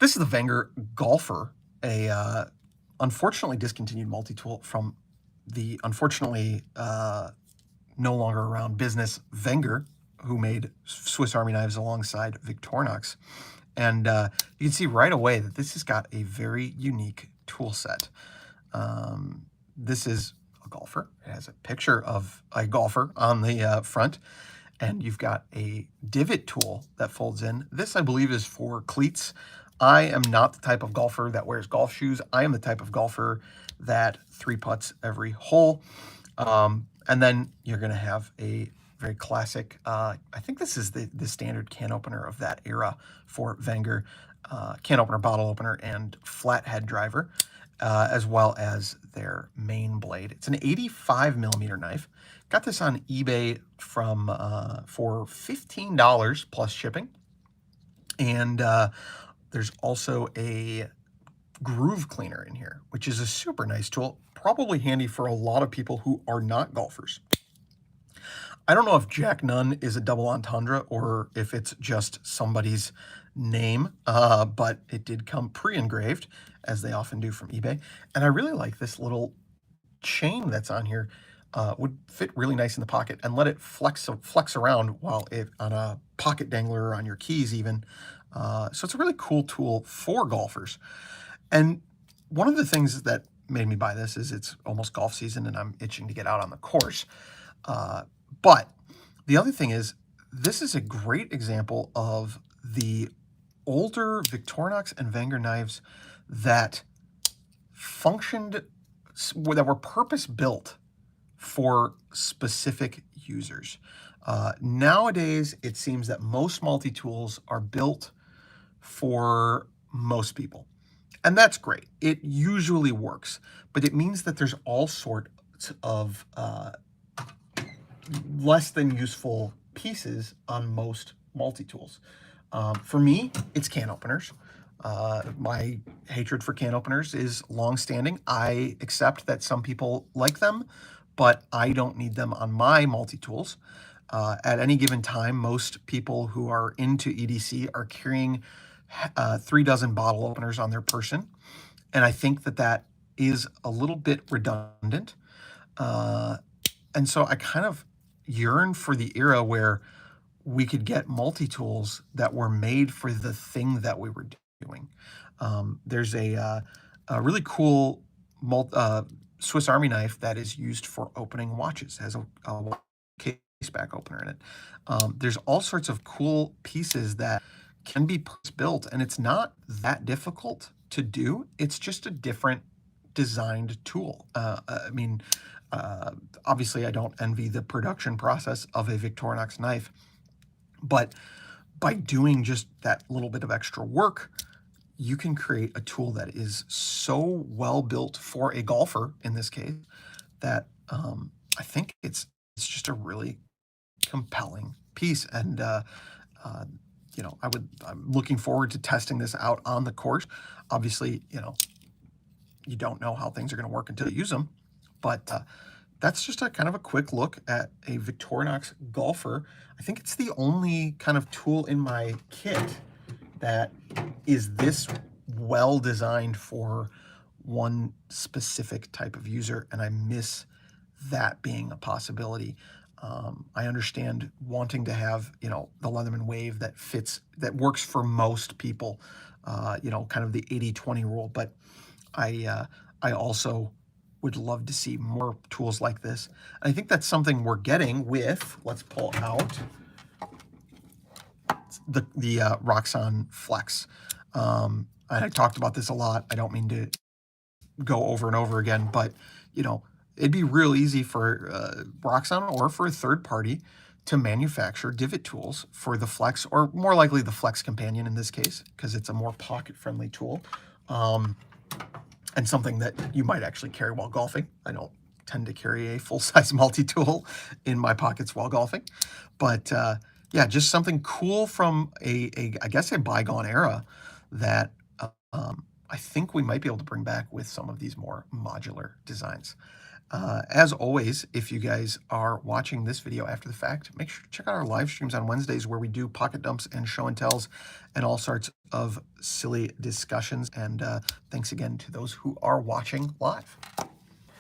This is the Wenger Golfer, a unfortunately discontinued multi-tool from the unfortunately no longer around business Wenger, who made Swiss Army knives alongside Victorinox. And you can see right away that this has got a very unique tool set. This is a golfer. It has a picture of a golfer on the front, and you've got a divot tool that folds in. This, I believe, is for cleats. I am not the type of golfer that wears golf shoes. I am the type of golfer that three putts every hole. And then you're going to have a very classic, I think this is the standard can opener of that era for Wenger, can opener, bottle opener, and flathead driver, as well as their main blade. It's an 85 millimeter knife. Got this on eBay from for $15 plus shipping. And there's also a groove cleaner in here, which is a super nice tool, probably handy for a lot of people who are not golfers. I don't know if Jack Nunn is a double entendre or if it's just somebody's name, but it did come pre-engraved, as they often do from eBay. And I really like this little chain that's on here. Would fit really nice in the pocket and let it flex around while it on a pocket dangler or on your keys even. So it's a really cool tool for golfers. And one of the things that made me buy this is it's almost golf season and I'm itching to get out on the course. But the other thing is, this is a great example of the older Victorinox and Wenger knives that functioned, that were purpose-built for specific users. Nowadays, it seems that most multi-tools are built for most people. And that's great. It usually works, but it means that there's all sorts of less than useful pieces on most multi-tools. For me, it's can openers. My hatred for can openers is long-standing. I accept that some people like them, but I don't need them on my multi-tools. At any given time, most people who are into EDC are carrying 3 dozen bottle openers on their person. And I think that that is a little bit redundant. And so I kind of yearn for the era where we could get multi-tools that were made for the thing that we were doing. There's a really cool Swiss Army knife that is used for opening watches. It has a case back opener in it. There's all sorts of cool pieces that can be built, and it's not that difficult to do. It's just a different designed tool. I mean, obviously I don't envy the production process of a Victorinox knife, but by doing just that little bit of extra work, you can create a tool that is so well built for a golfer, in this case, that I think it's just a really compelling piece. And you know, I'm looking forward to testing this out on the course. Obviously, you know, you don't know how things are going to work until you use them, but that's just a kind of a quick look at a Victorinox golfer. I think it's the only kind of tool in my kit that is this well designed for one specific type of user, and I miss that being a possibility. I understand wanting to have, you know, the Leatherman Wave that fits, that works for most people, you know, kind of the 80-20 rule, but I also would love to see more tools like this. I think that's something we're getting with, let's pull out the Roxxon Flex. And I talked about this a lot. I don't mean to go over and over again, but, you know, it'd be real easy for Roxxon or for a third party to manufacture divot tools for the Flex, or more likely the Flex Companion in this case, because it's a more pocket-friendly tool. And something that you might actually carry while golfing. I don't tend to carry a full-size multi-tool in my pockets while golfing. But yeah, just something cool from I guess a bygone era that I think we might be able to bring back with some of these more modular designs. As always, if you guys are watching this video after the fact, make sure to check out our live streams on Wednesdays where we do pocket dumps and show and tells and all sorts of silly discussions. And thanks again to those who are watching live.